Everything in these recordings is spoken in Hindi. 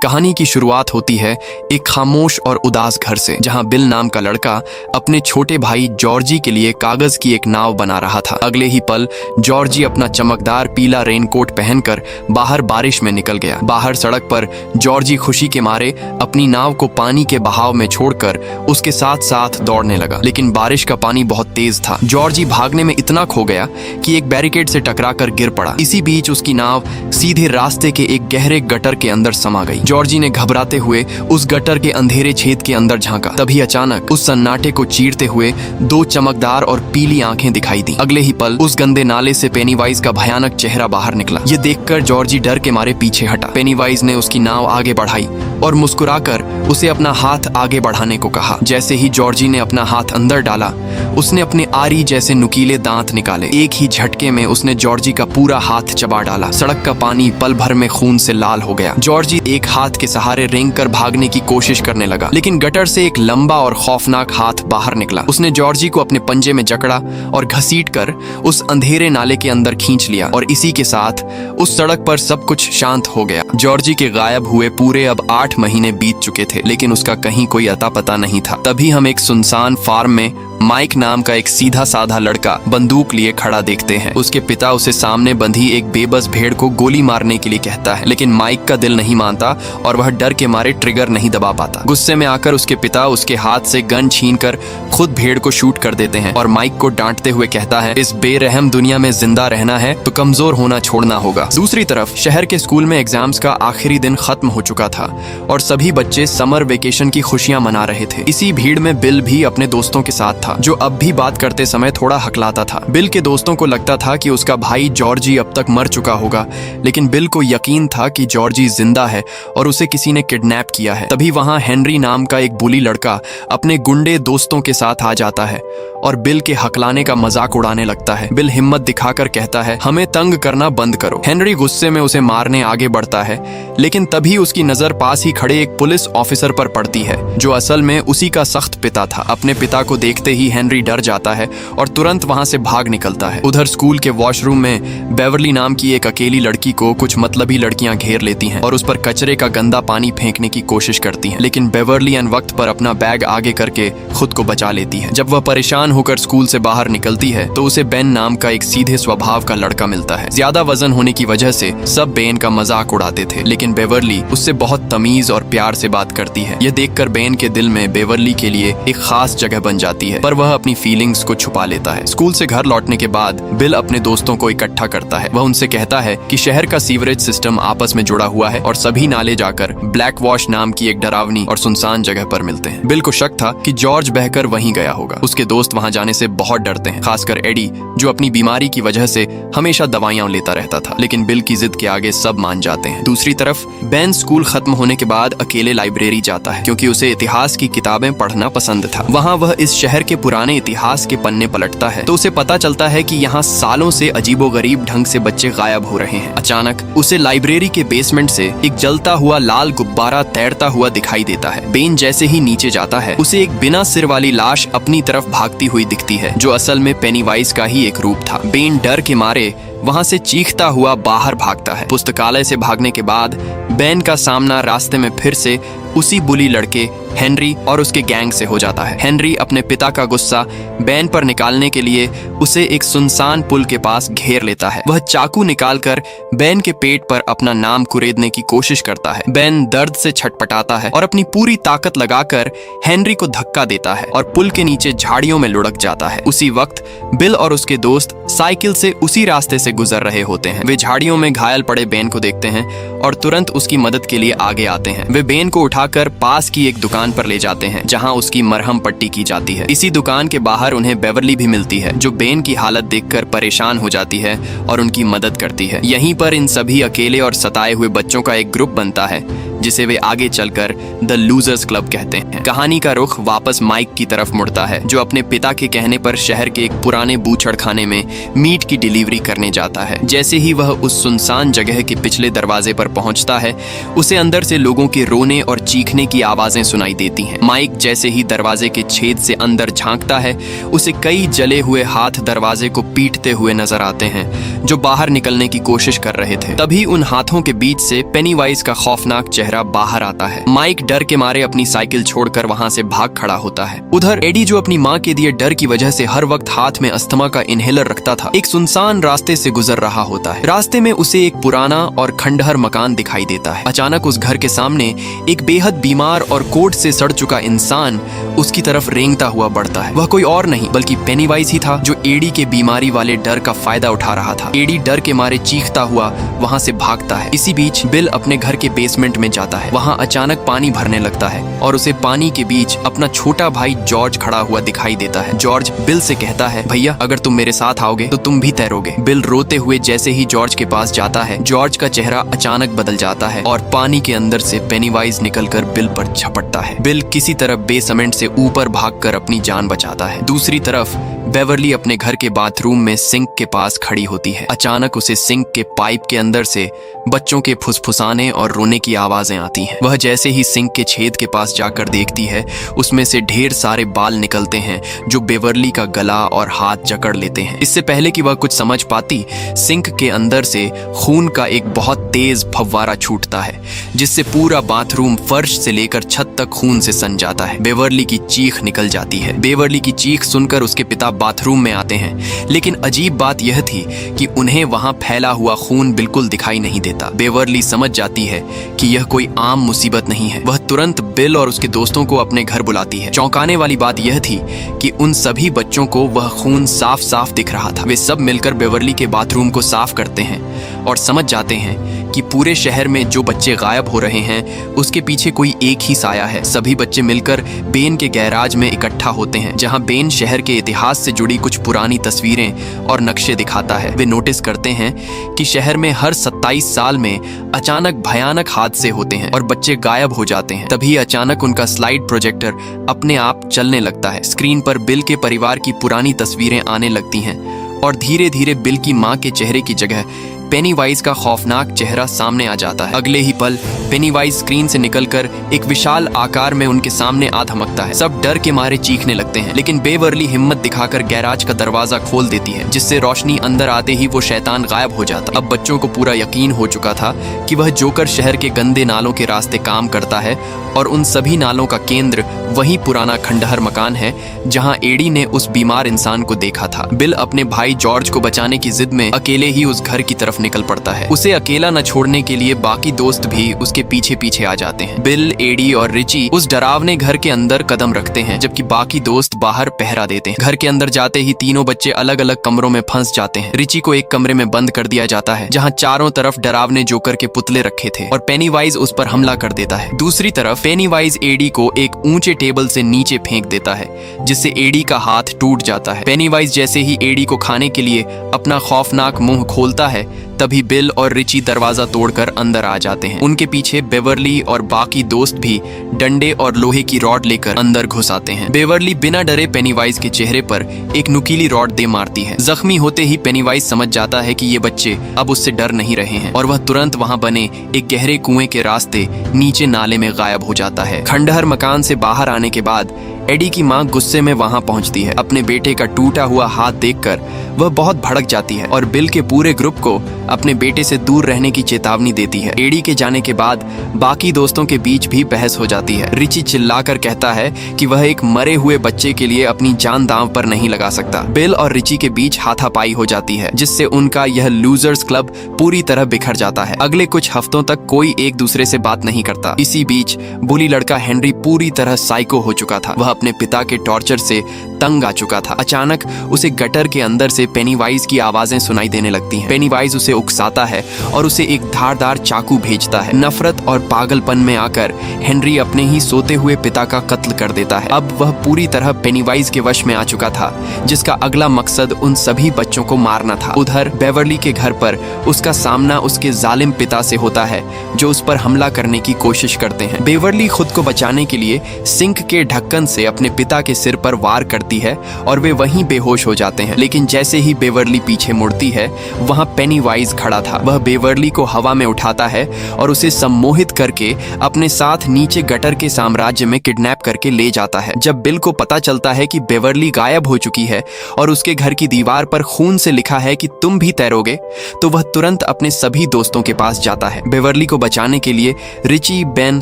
कहानी की शुरुआत होती है एक खामोश और उदास घर से, जहां बिल नाम का लड़का अपने छोटे भाई जॉर्जी के लिए कागज की एक नाव बना रहा था। अगले ही पल जॉर्जी अपना चमकदार पीला रेनकोट पहनकर बाहर बारिश में निकल गया। बाहर सड़क पर जॉर्जी खुशी के मारे अपनी नाव को पानी के बहाव में छोड़कर उसके साथ साथ दौड़ने लगा, लेकिन बारिश का पानी बहुत तेज था। जॉर्जी भागने में इतना खो गया कि एक बैरिकेड से टकराकर गिर पड़ा। इसी बीच उसकी नाव सीधे रास्ते के एक गहरे गटर के अंदर समा गई। जॉर्जी ने घबराते हुए उस गटर के अंधेरे छेद के अंदर झांका। तभी अचानक उस सन्नाटे को चीरते हुए दो चमकदार और पीली आंखें दिखाई दी। अगले ही पल उस गंदे नाले से पेनीवाइज का भयानक चेहरा बाहर निकला। ये देखकर जॉर्जी डर के मारे पीछे हटा। पेनीवाइज ने उसकी नाव आगे बढ़ाई और मुस्कुराकर उसे अपना हाथ आगे बढ़ाने को कहा। जैसे ही जॉर्जी ने अपना हाथ अंदर डाला, उसने अपने आरी जैसे नुकीले दांत निकाले। एक ही झटके में उसने जॉर्जी का पूरा हाथ चबा डाला। सड़क का पानी पल भर में खून से लाल हो गया। जॉर्जी एक हाथ के सहारे रेंग कर भागने की कोशिश करने लगा, लेकिन गटर से एक लंबा और खौफनाक हाथ बाहर निकला। उसने जॉर्जी को अपने पंजे में जकड़ा और घसीटकर उस अंधेरे नाले के अंदर खींच लिया, और इसी के साथ उस सड़क पर सब कुछ शांत हो गया। जॉर्जी के गायब हुए पूरे अब 8 महीने बीत चुके थे, लेकिन उसका कहीं कोई अता पता नहीं था। तभी हम एक सुनसान फार्म में माइक नाम का एक सीधा साधा लड़का बंदूक लिए खड़ा देखते हैं। उसके पिता उसे सामने बंधी एक बेबस भेड़ को गोली मारने के लिए कहता है, लेकिन माइक का दिल नहीं मानता और वह डर के मारे ट्रिगर नहीं दबा पाता। गुस्से में आकर उसके पिता उसके हाथ से गन छीनकर खुद भेड़ को शूट कर देते हैं और माइक को डांटते हुए कहता है, इस बेरहम दुनिया में जिंदा रहना है तो कमजोर होना छोड़ना होगा। दूसरी तरफ शहर के स्कूल में एग्जाम्स का आखिरी दिन खत्म हो चुका था और सभी बच्चे समर वेकेशन की खुशियां मना रहे थे। इसी भीड़ में बिल भी अपने दोस्तों के साथ था, जो अब भी बात करते समय थोड़ा हकलाता था। बिल के दोस्तों को लगता था कि उसका भाई जॉर्जी अब तक मर चुका होगा, लेकिन बिल को यकीन था कि जॉर्जी जिंदा है और उसे किसी ने किडनैप किया है। तभी वहां हेनरी नाम का एक बुली लड़का अपने गुंडे दोस्तों के साथ आ जाता है और बिल के हकलाने का मजाक उड़ाने लगता है। बिल हिम्मत दिखाकर कहता है, हमें तंग करना बंद करो। हेनरी गुस्से में उसे मारने आगे बढ़ता है, लेकिन तभी उसकी नजर पास ही खड़े एक पुलिस ऑफिसर पर पड़ती है, जो असल में उसी का सख्त पिता था। अपने पिता को देखते ही हेनरी डर जाता है और तुरंत वहां से भाग निकलता है। उधर स्कूल के वॉशरूम में बेवर्ली नाम की एक अकेली लड़की को कुछ मतलबी लड़कियां घेर लेती हैं और उस पर कचरे का गंदा पानी फेंकने की कोशिश करती हैं, लेकिन बेवर्ली अन वक्त पर अपना बैग आगे करके खुद को बचा लेती है। जब वह परेशान होकर स्कूल से बाहर निकलती है तो उसे बेन नाम का एक सीधे स्वभाव का लड़का मिलता है। ज्यादा वजन होने की वजह से सब बेन का मजाक उड़ाते थे, लेकिन बेवर्ली उससे बहुत तमीज और प्यार से बात करती है। यह देखकर बेन के दिल में बेवर्ली के लिए एक खास जगह बन जाती है, पर वह अपनी फीलिंग्स को छुपा लेता है। स्कूल से घर लौटने के बाद बिल अपने दोस्तों को इकट्ठा करता है। वह उनसे कहता है कि शहर का सीवरेज सिस्टम आपस में जुड़ा हुआ है और सभी नाले जाकर ब्लैक वॉश नाम की एक डरावनी और सुनसान जगह पर मिलते हैं। बिल को शक था कि जॉर्ज बहकर वहीं गया होगा। उसके दोस्त वहां जाने से बहुत डरते हैं, खासकर एडी, जो अपनी बीमारी की वजह से हमेशा दवाइयां लेता रहता था, लेकिन बिल की जिद के आगे सब मान जाते हैं। दूसरी तरफ बेन स्कूल खत्म होने के बाद अकेले लाइब्रेरी जाता है, क्योंकि उसे इतिहास की किताबें पढ़ना पसंद था। वहां वह इस शहर के पुराने इतिहास के पन्ने पलटता है तो उसे पता चलता है कि यहाँ सालों से अजीबोगरीब ढंग से बच्चे गायब हो रहे हैं। अचानक उसे लाइब्रेरी के बेसमेंट से एक जलता हुआ लाल गुब्बारा तैरता हुआ दिखाई देता है। बेन जैसे ही नीचे जाता है, उसे एक बिना सिर वाली लाश अपनी तरफ भागती हुई दिखती है, जो असल में पेनीवाइज का ही एक रूप था। बेन डर के मारे वहां से चीखता हुआ बाहर भागता है। पुस्तकालय से भागने के बाद बेन का सामना रास्ते में फिर से उसी बुली लड़के हेनरी और उसके गैंग से हो जाता है। हेनरी अपने पिता का गुस्सा बेन पर निकालने के लिए उसे एक सुनसान पुल के पास घेर लेता है। वह चाकू निकालकर बेन के पेट पर अपना नाम कुरेदने की कोशिश करता है। बेन दर्द से छटपटाता है और अपनी पूरी ताकत लगाकर हेनरी को धक्का देता है और पुल के नीचे झाड़ियों में लुढ़क जाता है। उसी वक्त बिल और उसके दोस्त साइकिल से उसी रास्ते से गुजर रहे होते हैं। वे झाड़ियों में घायल पड़े बेन को देखते हैं और तुरंत उसकी मदद के लिए आगे आते हैं। वे बेन को उठाकर पास की एक दुकान पर ले जाते हैं, जहां उसकी मरहम पट्टी की जाती है। इसी दुकान के बाहर उन्हें बेवर्ली भी मिलती है, जो बेन की हालत देखकर परेशान हो जाती है और उनकी मदद करती है। यहीं पर इन सभी अकेले और सताए हुए बच्चों का एक ग्रुप बनता है, जिसे वे आगे चलकर द लूजर्स क्लब कहते हैं। कहानी का रुख वापस माइक की तरफ मुड़ता है, जो अपने पिता के कहने पर शहर के एक पुराने बूचड़ खाने में मीट की डिलीवरी करने जाता है। जैसे ही वह उस सुनसान जगह के पिछले दरवाजे पर पहुंचता है, उसे अंदर से लोगों के रोने और चीखने की आवाजें सुनाई देती हैं। माइक जैसे ही दरवाजे के छेद से अंदर झांकता है, उसे कई जले हुए हाथ दरवाजे को पीटते हुए नजर आते हैं, जो बाहर निकलने की कोशिश कर रहे थे। तभी उन हाथों के बीच से पेनीवाइज का खौफनाक चेहरा चेहरा बाहर आता है। माइक डर के मारे अपनी साइकिल छोड़कर वहाँ से भाग खड़ा होता है। उधर एडी, जो अपनी माँ के दिए डर की वजह से हर वक्त हाथ में अस्थमा का इनहेलर रखता था, एक सुनसान रास्ते से गुजर रहा होता है। रास्ते में उसे एक पुराना और खंडहर मकान दिखाई देता है। अचानक उस घर के सामने एक बेहद बीमार और कोट से सड़ चुका इंसान उसकी तरफ रेंगता हुआ बढ़ता है। वह कोई और नहीं बल्कि पेनीवाइज ही था, जो एडी के बीमारी वाले डर का फायदा उठा रहा था। एडी डर के मारे चीखता हुआ वहाँ से भागता है। इसी बीच बिल अपने घर के बेसमेंट में जाता है। वहाँ अचानक पानी भरने लगता है और उसे पानी के बीच अपना छोटा भाई जॉर्ज खड़ा हुआ दिखाई देता है। जॉर्ज बिल से कहता है, भैया अगर तुम मेरे साथ आओगे तो तुम भी तैरोगे। बिल रोते हुए जैसे ही जॉर्ज के पास जाता है, जॉर्ज का चेहरा अचानक बदल जाता है और पानी के अंदर से पेनीवाइज निकलकर बिल पर झपटता है। बिल किसी तरह बेसमेंट से ऊपर भागकर अपनी जान बचाता है। दूसरी तरफ बेवर्ली अपने घर के बाथरूम में सिंक के पास खड़ी होती है। अचानक उसे सिंक के पाइप के अंदर से बच्चों के फुसफुसाने और रोने की आवाजें आती हैं। वह जैसे ही सिंक के छेद के पास जाकर देखती है, उसमें से ढेर सारे बाल निकलते हैं जो बेवर्ली का गला और हाथ जकड़ लेते हैं। इससे पहले कि वह कुछ समझ पाती, सिंक के अंदर से खून का एक बहुत तेज फव्वारा छूटता है, जिससे पूरा बाथरूम फर्श से लेकर छत तक खून से सन जाता है। बेवर्ली की चीख निकल जाती है। बेवर्ली की चीख सुनकर उसके पिता बाथरूम में आते हैं, लेकिन अजीब बात यह थी कि उन्हें वहां फैला हुआ खून बिल्कुल दिखाई नहीं देता। बेवर्ली समझ जाती है कि यह कोई आम मुसीबत नहीं है। वह तुरंत बिल और उसके दोस्तों को अपने घर बुलाती है। चौंकाने वाली बात यह थी कि उन सभी बच्चों को वह खून साफ साफ दिख रहा था। वे सब मिलकर बेवर्ली के बाथरूम को साफ करते हैं और समझ जाते हैं कि पूरे शहर में जो बच्चे गायब हो रहे हैं उसके पीछे कोई एक ही साया है। सभी बच्चे मिलकर बेन के गैराज में इकट्ठा होते हैं, जहां बेन शहर के इतिहास से जुड़ी कुछ पुरानी तस्वीरें और नक्शे दिखाता है। वे नोटिस करते हैं कि शहर में हर 27 साल में अचानक भयानक हादसे होते हैं और बच्चे गायब हो जाते हैं। तभी अचानक उनका स्लाइड प्रोजेक्टर अपने आप चलने लगता है। स्क्रीन पर बिल के परिवार की पुरानी तस्वीरें आने लगती हैं और धीरे धीरे बिल की माँ के चेहरे की जगह पेनीवाइज का खौफनाक चेहरा सामने आ जाता है। अगले ही पल पेनीवाइज स्क्रीन से निकलकर एक विशाल आकार में उनके सामने आ धमकता है। सब डर के मारे चीखने लगते हैं, लेकिन बेवर्ली हिम्मत दिखाकर गैराज का दरवाजा खोल देती है, जिससे रोशनी अंदर आते ही वो शैतान गायब हो जाता। अब बच्चों को पूरा यकीन हो चुका था कि वह जोकर शहर के गंदे नालों के रास्ते काम करता है और उन सभी नालों का केंद्र वही पुराना खंडहर मकान है जहां एडी ने उस बीमार इंसान को देखा था। बिल अपने भाई जॉर्ज को बचाने की जिद में अकेले ही उस घर की तरफ निकल पड़ता है। उसे अकेला न छोड़ने के लिए बाकी दोस्त भी उसके पीछे पीछे आ जाते हैं। बिल, एडी और रिची उस डरावने घर के अंदर कदम रखते हैं, जबकि बाकी दोस्त बाहर पहरा देते हैं। घर के अंदर जाते ही तीनों बच्चे अलग अलग कमरों में फंस जाते हैं। रिची को एक कमरे में बंद कर दिया जाता है, जहाँ चारों तरफ डरावने जोकर के पुतले रखे थे और पेनीवाइज उस पर हमला कर देता है। दूसरी तरफ पेनीवाइज एडी को एक ऊंचे टेबल से नीचे फेंक देता है, जिससे एडी का हाथ टूट जाता है। पेनीवाइज जैसे ही एडी को खाने के लिए अपना खौफनाक मुंह खोलता है, तभी बिल और रिची दरवाजा तोड़कर अंदर आ जाते हैं। उनके पीछे बेवर्ली और बाकी दोस्त भी डंडे और लोहे की रॉड लेकर अंदर घुस आते हैं। बेवर्ली बिना डरे पेनीवाइज के चेहरे पर एक नुकीली रॉड दे मारती है। जख्मी होते ही पेनीवाइज समझ जाता है कि ये बच्चे अब उससे डर नहीं रहे हैं और वह तुरंत वहां बने एक गहरे कुएं के रास्ते नीचे नाले में गायब हो जाता है। खंडहर मकान से बाहर आने के बाद एडी की मां गुस्से में वहां पहुंचती है। अपने बेटे का टूटा हुआ हाथ देखकर वह बहुत भड़क जाती है और बिल के पूरे ग्रुप को अपने बेटे से दूर रहने की चेतावनी देती है। एडी के जाने के बाद बाकी दोस्तों के बीच भी बहस हो जाती है। रिची चिल्लाकर कहता है कि वह एक मरे हुए बच्चे के लिए अपनी जान दांव पर नहीं लगा सकता। बिल और रिची के बीच हाथापाई हो जाती है, जिससे उनका यह लूजर्स क्लब पूरी तरह बिखर जाता है। अगले कुछ हफ्तों तक कोई एक दूसरे से बात नहीं करता। इसी बीच बुली लड़का हेनरी पूरी तरह साइको हो चुका था। वह अपने पिता के टॉर्चर से तंग आ चुका था। अचानक उसे गटर के अंदर से पेनीवाइज की आवाजें सुनाई देने लगती हैं। पेनीवाइज उसे उकसाता है और उसे एक धारदार चाकू भेजता है। नफरत और पागलपन में आकर हेनरी अपने ही सोते हुए पिता का कत्ल कर देता है। अब वह पूरी तरह पेनीवाइज के वश में आ चुका था, जिसका अगला मकसद उन सभी बच्चों को मारना था। उधर बेवर्ली के घर पर उसका सामना उसके जालिम पिता से होता है, जो उस पर हमला करने की कोशिश करते हैं। बेवर्ली खुद को बचाने के लिए सिंक के ढक्कन से से अपने पिता के सिर पर वार करती है और वे वहीं बेहोश हो जाते हैं। लेकिन जैसे ही बेवर्ली पीछे मुड़ती है, वहां पेनीवाइज खड़ा था। वह बेवर्ली को हवा में उठाता है और उसे सम्मोहित करके अपने साथ नीचे गटर के साम्राज्य में किडनैप करके ले जाता है। जब बिल को पता चलता है कि बेवर्ली गायब हो चुकी है और उसके घर की दीवार पर खून से लिखा है कि तुम भी तैरोगे, तो वह तुरंत अपने सभी दोस्तों के पास जाता है। बेवर्ली को बचाने के लिए रिची, बेन,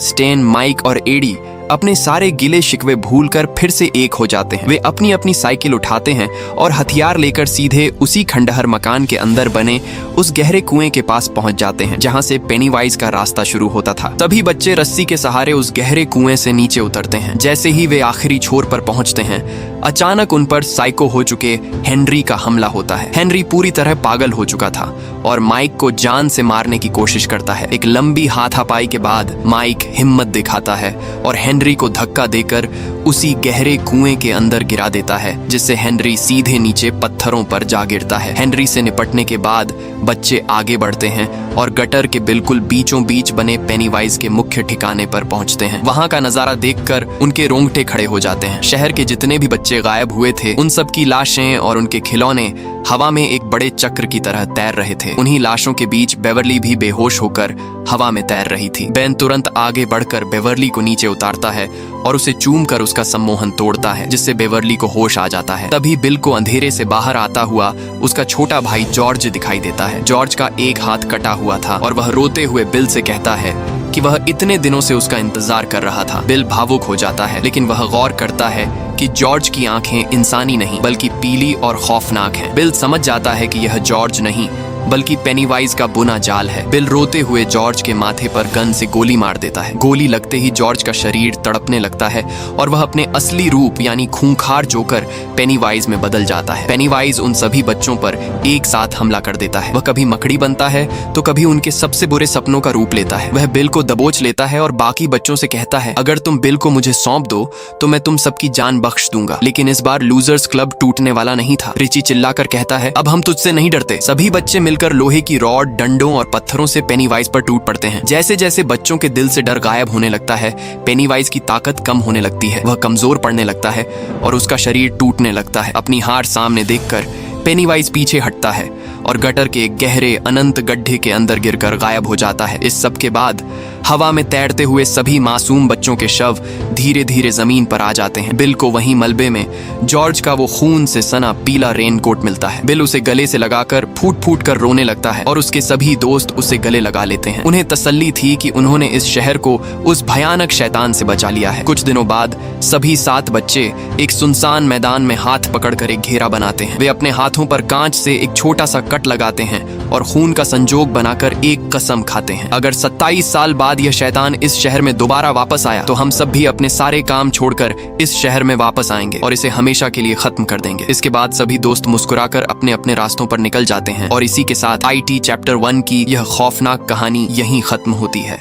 स्टेन, माइक और एडी अपने सारे गिले शिकवे भूलकर फिर से एक हो जाते हैं। वे अपनी अपनी साइकिल उठाते हैं और हथियार लेकर सीधे उसी खंडहर मकान के अंदर बने उस गहरे कुएं के पास पहुंच जाते हैं जहां से पेनीवाइज का रास्ता शुरू होता था। तभी बच्चे रस्सी के सहारे उस गहरे कुएं से नीचे उतरते हैं। जैसे ही वे आखिरी छोर पर पहुंचते हैं, अचानक उन पर साइको हो चुके हेनरी का हमला होता है। हेनरी पूरी तरह पागल हो चुका था और माइक को जान से मारने की कोशिश करता है। एक लंबी हाथापाई के बाद माइक हिम्मत दिखाता है और हेनरी को धक्का देकर उसी गहरे कुएं के अंदर गिरा देता है, जिससे हेनरी सीधे नीचे पत्थरों पर जा गिरता है। हेनरी से निपटने के बाद बच्चे आगे बढ़ते हैं और गटर के बिल्कुल बीचों बीच बने पेनीवाइज के मुख्य ठिकाने पर पहुंचते हैं। वहां का नजारा देखकर उनके रोंगटे खड़े हो जाते हैं। शहर के जितने भी बच्चे गायब हुए थे, उन सब की लाशें और उनके खिलौने हवा में एक बड़े चक्र की तरह तैर रहे थे। उन्हीं लाशों के बीच बेवर्ली भी बेहोश होकर हवा में तैर रही थी। बेन तुरंत आगे बढ़कर बेवर्ली को नीचे उतारता है और उसे चूम कर उसका सम्मोहन तोड़ता है, जिससे बेवर्ली को होश आ जाता है। तभी बिल को अंधेरे से बाहर आता हुआ उसका छोटा भाई जॉर्ज दिखाई देता है। जॉर्ज का एक हाथ कटा हुआ था और वह रोते हुए बिल से कहता है कि वह इतने दिनों से उसका इंतजार कर रहा था। बिल भावुक हो जाता है, लेकिन वह गौर करता है कि जॉर्ज की आंखें इंसानी नहीं बल्कि पीली और खौफनाक हैं। बिल समझ जाता है कि यह जॉर्ज नहीं बल्कि पेनीवाइज का बुना जाल है। बिल रोते हुए जॉर्ज के माथे पर गन से गोली मार देता है। गोली लगते ही जॉर्ज का शरीर तड़पने लगता है और वह अपने असली रूप यानी खूंखार जोकर पेनीवाइज में बदल जाता है। पेनीवाइज उन सभी बच्चों पर एक साथ हमला कर देता है। वह कभी मकड़ी बनता है तो कभी उनके सबसे बुरे सपनों का रूप लेता है। वह बिल को दबोच लेता है और बाकी बच्चों से कहता है, अगर तुम बिल को मुझे सौंप दो तो मैं तुम सबकी जान बख्श दूंगा। लेकिन इस बार लूजर्स क्लब टूटने वाला नहीं था। रिची चिल्लाकर कहता है, अब हम तुझसे नहीं डरते। सभी बच्चे मिलकर लोहे की रॉड, डंडों और पत्थरों से पेनीवाइज पर टूट पड़ते हैं। जैसे जैसे बच्चों के दिल से डर गायब होने लगता है, पेनीवाइज की ताकत कम होने लगती है। वह कमजोर पड़ने लगता है और उसका शरीर टूटने लगता है। अपनी हार सामने देखकर पेनीवाइज पीछे हटता है और गटर के गहरे अनंत गड्ढे के अंदर गिरकर गायब हो जाता है। इस सब के बाद हवा में तैरते हुए सभी मासूम बच्चों के शव धीरे धीरे जमीन पर आ जाते हैं। बिल को वहीं मलबे में जॉर्ज का वो खून से सना पीला रेनकोट मिलता है। बिल उसे गले से लगाकर फूट फूट कर रोने लगता है और उसके सभी दोस्त उसे गले लगा लेते हैं। उन्हें तसल्ली थी कि उन्होंने इस शहर को उस भयानक शैतान से बचा लिया है। कुछ दिनों बाद सभी 7 बच्चे एक सुनसान मैदान में हाथ पकड़कर एक घेरा बनाते हैं। वे अपने हाथों पर कांच से एक छोटा सा कट लगाते हैं और खून का संजोग बनाकर एक कसम खाते हैं, अगर 27 साल बाद यह शैतान इस शहर में दोबारा वापस आया तो हम सब भी अपने सारे काम छोड़कर इस शहर में वापस आएंगे और इसे हमेशा के लिए खत्म कर देंगे। इसके बाद सभी दोस्त मुस्कुराकर अपने अपने रास्तों पर निकल जाते हैं और इसी के साथ IT चैप्टर 1 की यह खौफनाक कहानी यहीं खत्म होती है।